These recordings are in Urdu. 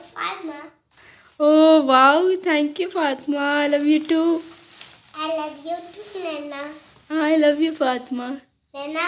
Fatma. Oh wow, thank you Fatma. I love you too. I love you too, Nana. I love you Fatma. Nana,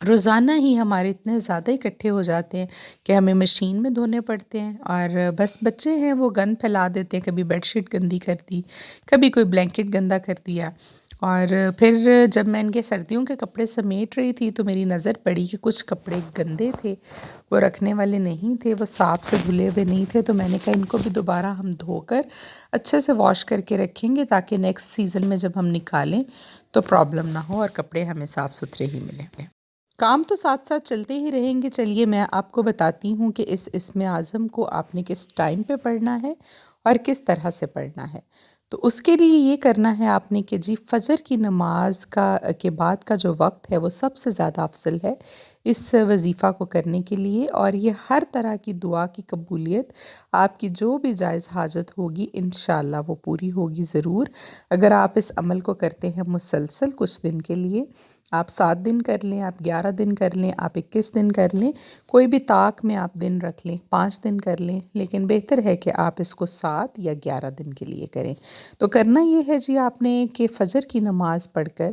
روزانہ ہی ہمارے اتنے زیادہ اکٹھے ہو جاتے ہیں کہ ہمیں مشین میں دھونے پڑتے ہیں، اور بس بچے ہیں وہ گند پھیلا دیتے ہیں، کبھی بیڈ شیٹ گندی کر دی، کبھی کوئی بلینکٹ گندا کر دیا۔ اور پھر جب میں ان کے سردیوں کے کپڑے سمیٹ رہی تھی تو میری نظر پڑی کہ کچھ کپڑے گندے تھے، وہ رکھنے والے نہیں تھے، وہ صاف سے دھلے ہوئے نہیں تھے، تو میں نے کہا ان کو بھی دوبارہ ہم دھو کر اچھے سے واش کر کے رکھیں گے تاکہ نیکسٹ سیزن میں جب ہم نکالیں تو پرابلم نہ ہو اور کپڑے ہمیں صاف ستھرے ہی ملیں۔ کام تو ساتھ ساتھ چلتے ہی رہیں گے۔ چلیے میں آپ کو بتاتی ہوں کہ اس اسم اعظم کو آپ نے کس ٹائم پہ پڑھنا ہے اور کس طرح سے پڑھنا ہے۔ تو اس کے لیے یہ کرنا ہے آپ نے کہ جی فجر کی نماز کے بعد کا جو وقت ہے وہ سب سے زیادہ افضل ہے اس وظیفہ کو کرنے کے لیے، اور یہ ہر طرح کی دعا کی قبولیت، آپ کی جو بھی جائز حاجت ہوگی انشاءاللہ وہ پوری ہوگی ضرور، اگر آپ اس عمل کو کرتے ہیں مسلسل کچھ دن کے لیے۔ آپ 7 دن کر لیں، آپ 11 دن کر لیں، آپ 21 دن کر لیں، کوئی بھی طاق میں آپ دن رکھ لیں، 5 دن کر لیں، لیکن بہتر ہے کہ آپ اس کو 7 یا 11 دن کے لیے کریں۔ تو کرنا یہ ہے جی آپ نے کہ فجر کی نماز پڑھ کر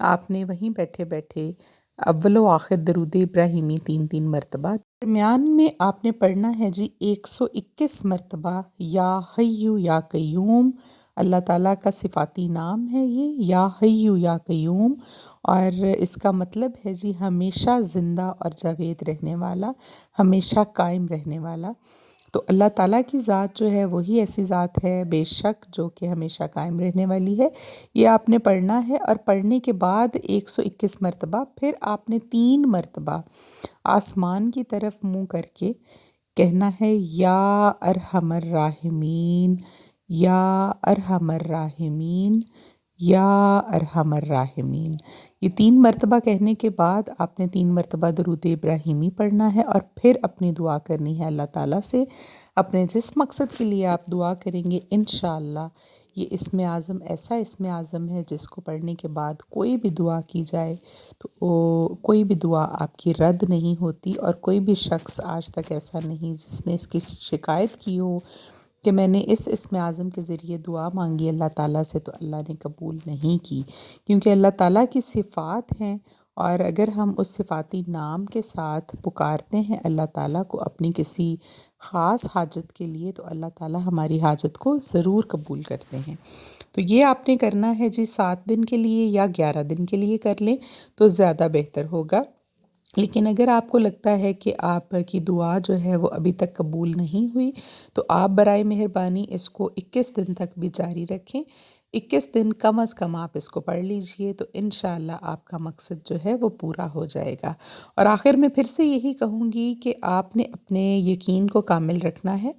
آپ نے وہیں بیٹھے بیٹھے اول و آخر درود ابراہیمی 3 مرتبہ، درمیان میں آپ نے پڑھنا ہے جی 121 مرتبہ یا حیو یا قیوم۔ اللہ تعالیٰ کا صفاتی نام ہے یہ یا حیو یا قیوم، اور اس کا مطلب ہے جی ہمیشہ زندہ اور جاوید رہنے والا، ہمیشہ قائم رہنے والا۔ تو اللہ تعالیٰ کی ذات جو ہے وہی ایسی ذات ہے بے شک جو کہ ہمیشہ قائم رہنے والی ہے۔ یہ آپ نے پڑھنا ہے، اور پڑھنے کے بعد 121 مرتبہ پھر آپ نے 3 مرتبہ آسمان کی طرف منہ کر کے کہنا ہے یا ارحم الراحمین، یا ارحم الراحمین، یا ارحم الراحمین۔ یہ 3 مرتبہ کہنے کے بعد آپ نے 3 مرتبہ درود ابراہیمی پڑھنا ہے، اور پھر اپنی دعا کرنی ہے اللہ تعالیٰ سے، اپنے جس مقصد کے لیے آپ دعا کریں گے انشاءاللہ۔ یہ اسم اعظم ایسا اسم اعظم ہے جس کو پڑھنے کے بعد کوئی بھی دعا کی جائے تو کوئی بھی دعا آپ کی رد نہیں ہوتی، اور کوئی بھی شخص آج تک ایسا نہیں جس نے اس کی شکایت کی ہو کہ میں نے اس اسم اعظم کے ذریعے دعا مانگی اللہ تعالیٰ سے تو اللہ نے قبول نہیں کی، کیونکہ اللہ تعالیٰ کی صفات ہیں، اور اگر ہم اس صفاتی نام کے ساتھ پکارتے ہیں اللہ تعالیٰ کو اپنی کسی خاص حاجت کے لیے تو اللہ تعالیٰ ہماری حاجت کو ضرور قبول کرتے ہیں۔ تو یہ آپ نے کرنا ہے جی 7 دن کے لیے یا 11 دن کے لیے کر لیں تو زیادہ بہتر ہوگا، لیکن اگر آپ کو لگتا ہے کہ آپ کی دعا جو ہے وہ ابھی تک قبول نہیں ہوئی تو آپ برائے مہربانی اس کو 21 دن تک بھی جاری رکھیں۔ 21 دن کم از کم آپ اس کو پڑھ لیجئے تو انشاءاللہ آپ کا مقصد جو ہے وہ پورا ہو جائے گا۔ اور آخر میں پھر سے یہی کہوں گی کہ آپ نے اپنے یقین کو کامل رکھنا ہے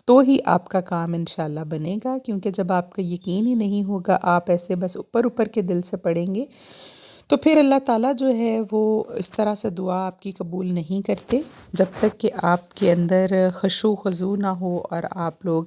تو ہی آپ کا کام انشاءاللہ بنے گا، کیونکہ جب آپ کا یقین ہی نہیں ہوگا، آپ ایسے بس اوپر کے دل سے پڑھیں گے تو پھر اللہ تعالیٰ جو ہے وہ اس طرح سے دعا آپ کی قبول نہیں کرتے جب تک کہ آپ کے اندر خشوع خضوع نہ ہو اور آپ لوگ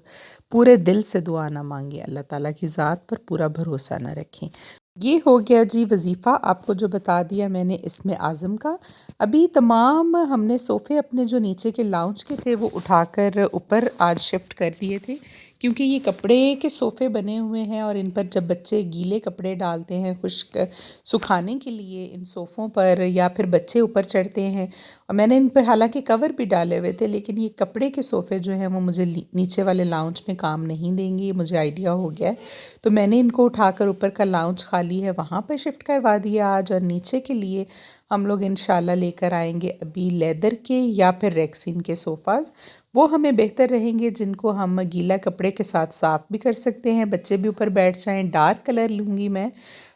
پورے دل سے دعا نہ مانگیں، اللہ تعالیٰ کی ذات پر پورا بھروسہ نہ رکھیں۔ یہ ہو گیا جی وظیفہ آپ کو جو بتا دیا میں نے اسم اعظم کا۔ ابھی تمام ہم نے صوفے اپنے جو نیچے کے لاؤنج کے تھے وہ اٹھا کر اوپر آج شفٹ کر دیے تھے، کیونکہ یہ کپڑے کے صوفے بنے ہوئے ہیں اور ان پر جب بچے گیلے کپڑے ڈالتے ہیں خشک سکھانے کے لیے ان صوفوں پر، یا پھر بچے اوپر چڑھتے ہیں، اور میں نے ان پہ حالانکہ کور بھی ڈالے ہوئے تھے لیکن یہ کپڑے کے صوفے جو ہیں وہ مجھے نیچے والے لاؤنج میں کام نہیں دیں گے، یہ مجھے آئیڈیا ہو گیا ہے، تو میں نے ان کو اٹھا کر اوپر کا لاؤنج خالی ہے وہاں پہ شفٹ کروا دیا آج، اور نیچے کے لیے ہم لوگ انشاءاللہ لے کر آئیں گے ابھی لیدر کے یا پھر ریکسین کے صوفاز، وہ ہمیں بہتر رہیں گے جن کو ہم گیلا کپڑے کے ساتھ صاف بھی کر سکتے ہیں، بچے بھی اوپر بیٹھ جائیں۔ ڈارک کلر لوں گی میں،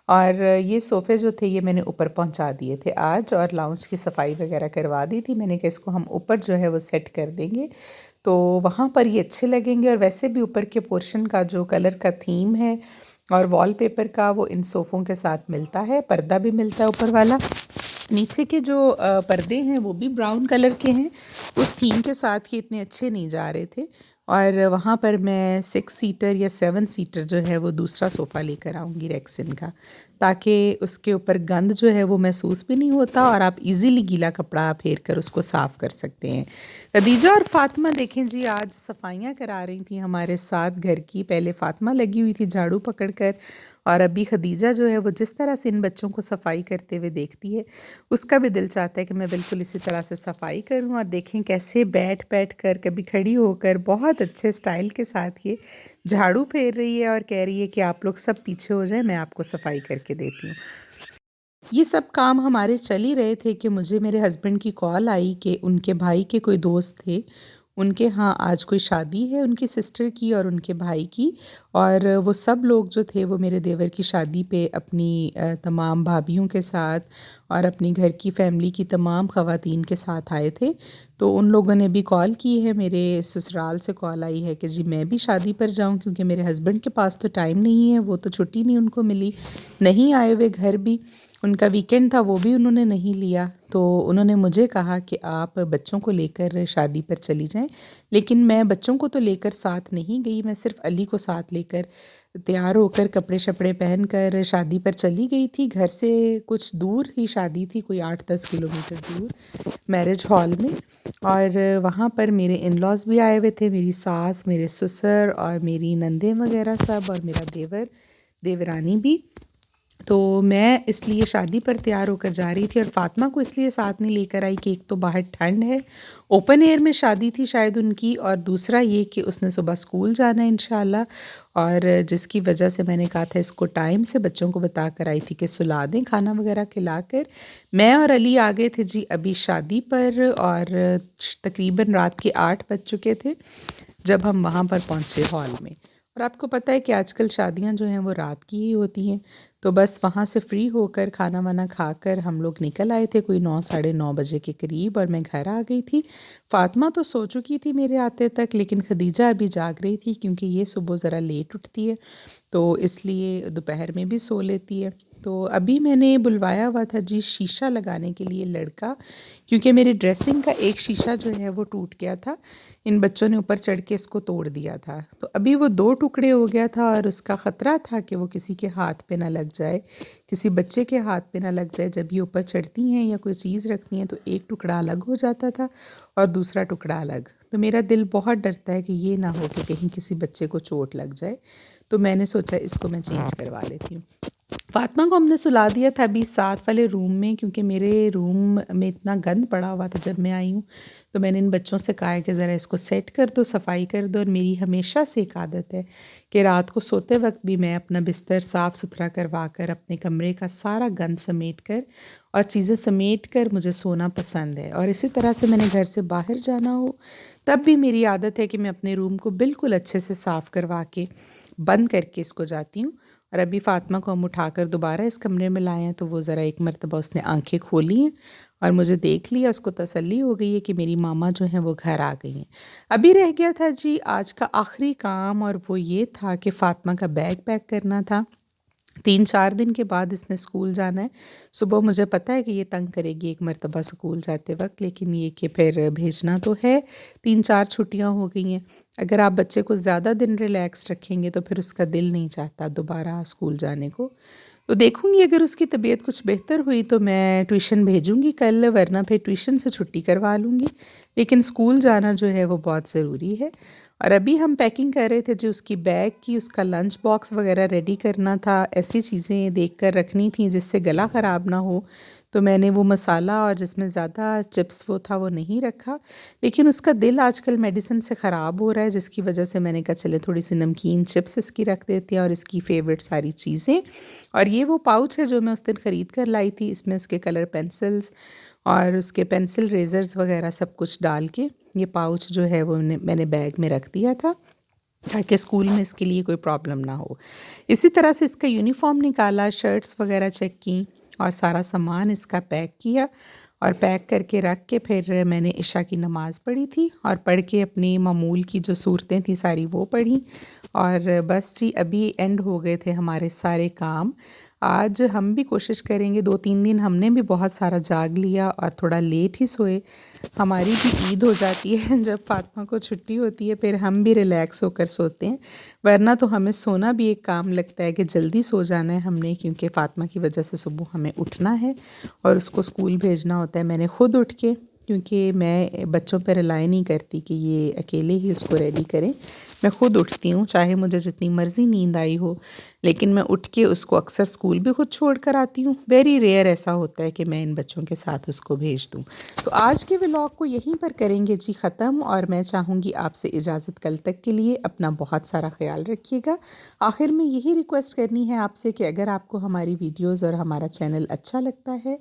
اور یہ صوفے جو تھے یہ میں نے اوپر پہنچا دیے تھے آج، اور لاؤنج کی صفائی وغیرہ کروا دی تھی میں نے کہ اس کو ہم اوپر جو ہے وہ سیٹ کر دیں گے تو وہاں پر یہ اچھے لگیں گے، اور ویسے بھی اوپر کے پورشن کا جو کلر کا تھیم ہے اور وال پیپر کا وہ ان صوفوں کے ساتھ ملتا ہے، پردہ بھی ملتا ہے اوپر والا، نیچے کے جو پردے ہیں وہ بھی براؤن کلر کے ہیں، اس تھیم کے ساتھ ہی اتنے اچھے نہیں جا رہے تھے، اور وہاں پر میں 6 سیٹر یا 7 سیٹر جو ہے وہ دوسرا صوفہ لے کر آؤں گی ریکسن کا، تاکہ اس کے اوپر گند جو ہے وہ محسوس بھی نہیں ہوتا اور آپ ایزیلی گیلا کپڑا پھیر کر اس کو صاف کر سکتے ہیں۔ خدیجہ اور فاطمہ دیکھیں جی آج صفائیاں کرا رہی تھیں ہمارے ساتھ گھر کی۔ پہلے فاطمہ لگی ہوئی تھی جھاڑو پکڑ کر، اور ابھی خدیجہ جو ہے وہ جس طرح سے ان بچوں کو صفائی کرتے ہوئے دیکھتی ہے اس کا بھی دل چاہتا ہے کہ میں بالکل اسی طرح سے صفائی کروں۔ اور دیکھیں کیسے بیٹھ کر کبھی کھڑی ہو کر بہت اچھے سٹائل کے ساتھ یہ جھاڑو پھیر رہی ہے اور کہہ رہی ہے کہ آپ لوگ سب پیچھے ہو جائیں، میں آپ کو صفائی کر کے دیتی ہوں۔ یہ سب کام ہمارے چل ہی رہے تھے کہ مجھے میرے ہسبینڈ کی کال آئی کہ ان کے بھائی کے کوئی دوست تھے، ان کے ہاں آج کوئی شادی ہے ان کی سسٹر کی اور ان کے بھائی کی، اور وہ سب لوگ جو تھے وہ میرے دیور کی شادی پہ اپنی تمام بھابھیوں کے ساتھ اور اپنی گھر کی فیملی کی تمام خواتین کے ساتھ آئے تھے۔ تو ان لوگوں نے بھی کال کی ہے، میرے سسرال سے کال آئی ہے کہ جی میں بھی شادی پر جاؤں، کیونکہ میرے ہسبینڈ کے پاس تو ٹائم نہیں ہے، وہ تو چھٹی نہیں ان کو ملی، نہیں آئے ہوئے گھر بھی، ان کا ویکینڈ تھا وہ بھی انہوں نے نہیں لیا۔ تو انہوں نے مجھے کہا کہ آپ بچوں کو لے کر شادی پر چلی جائیں، لیکن میں بچوں کو تو لے کر ساتھ نہیں گئی، میں صرف علی کو ساتھ لے کر تیار ہو کر کپڑے شپڑے پہن کر شادی پر چلی گئی تھی۔ گھر سے کچھ دور ہی شادی تھی، کوئی 8-10 کلومیٹر دور میرج ہال میں، اور وہاں پر میرے ان لاز بھی آئے ہوئے تھے، میری ساس، میرے سسر اور میری نندیں وغیرہ سب، اور میرا دیورانی بھی۔ تو میں اس لیے شادی پر تیار ہو کر جا رہی تھی، اور فاطمہ کو اس لیے ساتھ نہیں لے کر آئی کہ ایک تو باہر ٹھنڈ ہے، اوپن ایئر میں شادی تھی شاید ان کی، اور دوسرا یہ کہ اس نے صبح اسکول جانا ہے انشاءاللہ، اور جس کی وجہ سے میں نے کہا تھا اس کو ٹائم سے بچوں کو بتا کر آئی تھی کہ سلا دیں کھانا وغیرہ کھلا کر۔ میں اور علی آ گئے تھے جی ابھی شادی پر، اور تقریباً رات کے 8 بج چکے تھے جب ہم وہاں پر پہنچے ہال میں۔ اور آپ کو پتہ ہے کہ آج کل شادیاں جو ہیں وہ رات کی ہی ہوتی ہیں، تو بس وہاں سے فری ہو کر کھانا وانا کھا کر ہم لوگ نکل آئے تھے کوئی 9-9:30 بجے کے قریب، اور میں گھر آ گئی تھی۔ فاطمہ تو سو چکی تھی میرے آتے تک، لیکن خدیجہ ابھی جاگ رہی تھی کیونکہ یہ صبح ذرا لیٹ اٹھتی ہے، تو اس لیے دوپہر میں بھی سو لیتی ہے۔ تو ابھی میں نے بلوایا ہوا تھا جی شیشہ لگانے کے لیے لڑکا، کیونکہ میری ڈریسنگ کا ایک شیشہ جو ہے وہ ٹوٹ گیا تھا، ان بچوں نے اوپر چڑھ کے اس کو توڑ دیا تھا، تو ابھی وہ 2 ٹکڑے ہو گیا تھا، اور اس کا خطرہ تھا کہ وہ کسی کے ہاتھ پہ نہ لگ جائے، کسی بچے کے ہاتھ پہ نہ لگ جائے، جب یہ اوپر چڑھتی ہیں یا کوئی چیز رکھتی ہیں تو ایک ٹکڑا الگ ہو جاتا تھا اور دوسرا ٹکڑا الگ، تو میرا دل بہت ڈرتا ہے کہ یہ نہ ہو کہ کہیں کسی بچے کو چوٹ لگ جائے، تو میں نے سوچا اس کو میں چینج کروا لیتی ہوں۔ فاطمہ کو ہم نے سلا دیا تھا ابھی ساتھ والے روم میں، کیونکہ میرے روم میں اتنا گند پڑا ہوا تھا جب میں آئی ہوں، تو میں نے ان بچوں سے کہا ہے کہ ذرا اس کو سیٹ کر دو، صفائی کر دو، اور میری ہمیشہ سے ایک عادت ہے کہ رات کو سوتے وقت بھی میں اپنا بستر صاف ستھرا کروا کر اپنے کمرے کا سارا گند سمیٹ کر اور چیزیں سمیٹ کر مجھے سونا پسند ہے، اور اسی طرح سے میں نے گھر سے باہر جانا ہو تب بھی میری عادت ہے کہ میں اپنے روم کو بالکل اچھے سے صاف کروا کے بند کر کے اس کو جاتی ہوں۔ اور ابھی فاطمہ کو ہم اٹھا کر دوبارہ اس کمرے میں لائے ہیں، تو وہ ذرا ایک مرتبہ اس نے آنکھیں کھولی ہیں اور مجھے دیکھ لیا، اس کو تسلی ہو گئی ہے کہ میری ماما جو ہیں وہ گھر آ گئی ہیں۔ ابھی رہ گیا تھا جی آج کا آخری کام، اور وہ یہ تھا کہ فاطمہ کا بیگ پیک کرنا تھا۔ 3-4 دن کے بعد اس نے اسکول جانا ہے۔ صبح مجھے پتہ ہے کہ یہ تنگ کرے گی ایک مرتبہ اسکول جاتے وقت، لیکن یہ کہ پھر بھیجنا تو ہے، 3-4 چھٹیاں ہو گئی ہیں، اگر آپ بچے کو زیادہ دن ریلیکس رکھیں گے تو پھر اس کا دل نہیں چاہتا دوبارہ اسکول جانے کو۔ تو دیکھوں گی اگر اس کی طبیعت کچھ بہتر ہوئی تو میں ٹیوشن بھیجوں گی کل، ورنہ پھر ٹیوشن سے چھٹی کروا لوں گی، لیکن اسکول جانا جو ہے وہ بہت ضروری ہے۔ اور ابھی ہم پیکنگ کر رہے تھے جو اس کی بیگ کی، اس کا لنچ باکس وغیرہ ریڈی کرنا تھا، ایسی چیزیں دیکھ کر رکھنی تھیں جس سے گلا خراب نہ ہو، تو میں نے وہ مسالہ اور جس میں زیادہ چپس وہ تھا وہ نہیں رکھا، لیکن اس کا دل آج کل میڈیسن سے خراب ہو رہا ہے، جس کی وجہ سے میں نے کہا چلے تھوڑی سی نمکین چپس اس کی رکھ دیتے ہیں اور اس کی فیوریٹ ساری چیزیں۔ اور یہ وہ پاؤچ ہے جو میں اس دن خرید کر لائی تھی، اس میں اس کے کلر پینسلز اور اس کے پینسل ریزرز وغیرہ سب کچھ ڈال کے یہ پاؤچ جو ہے وہ میں نے بیگ میں رکھ دیا تھا تاکہ اسکول میں اس کے لیے کوئی پرابلم نہ ہو۔ اسی طرح سے اس کا یونیفارم نکالا، شرٹس وغیرہ چیک کی اور سارا سامان اس کا پیک کیا، اور پیک کر کے رکھ کے پھر میں نے عشاء کی نماز پڑھی تھی، اور پڑھ کے اپنی معمول کی جو صورتیں تھیں ساری وہ پڑھی، اور بس جی ابھی اینڈ ہو گئے تھے ہمارے سارے کام۔ آج ہم بھی کوشش کریں گے, 2-3 دن ہم نے بھی بہت سارا جاگ لیا اور تھوڑا لیٹ ہی سوئے. ہماری بھی عید ہو جاتی ہے جب فاطمہ کو چھٹی ہوتی ہے, پھر ہم بھی ریلیکس ہو کر سوتے ہیں, ورنہ تو ہمیں سونا بھی ایک کام لگتا ہے کہ جلدی سو جانا ہے ہم نے, کیونکہ فاطمہ کی وجہ سے صبح ہمیں اٹھنا ہے اور اس کو اسکول بھیجنا ہوتا ہے. میں نے خود اٹھ کے, کیونکہ میں بچوں پہ ریلائی نہیں کرتی کہ یہ اکیلے ہی اس کو ریڈی کریں, میں خود اٹھتی ہوں چاہے مجھے جتنی مرضی نیند آئی ہو, لیکن میں اٹھ کے اس کو اکثر اسکول بھی خود چھوڑ کر آتی ہوں. ویری ریئر ایسا ہوتا ہے کہ میں ان بچوں کے ساتھ اس کو بھیج دوں. تو آج کے ولاگ کو یہیں پر کریں گے جی ختم, اور میں چاہوں گی آپ سے اجازت کل تک کے لیے. اپنا بہت سارا خیال رکھیے گا. آخر میں یہی ریکویسٹ کرنی ہے آپ سے کہ اگر آپ کو ہماری ویڈیوز اور ہمارا چینل اچھا لگتا ہے,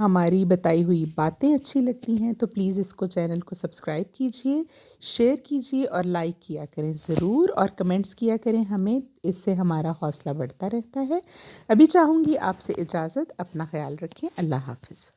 ہماری بتائی ہوئی باتیں اچھی لگتی ہیں, تو پلیز اس کو چینل کو سبسکرائب کیجئے, شیئر کیجئے اور لائک کیا کریں ضرور, اور کمنٹس کیا کریں ہمیں, اس سے ہمارا حوصلہ بڑھتا رہتا ہے. ابھی چاہوں گی آپ سے اجازت. اپنا خیال رکھیں. اللہ حافظ.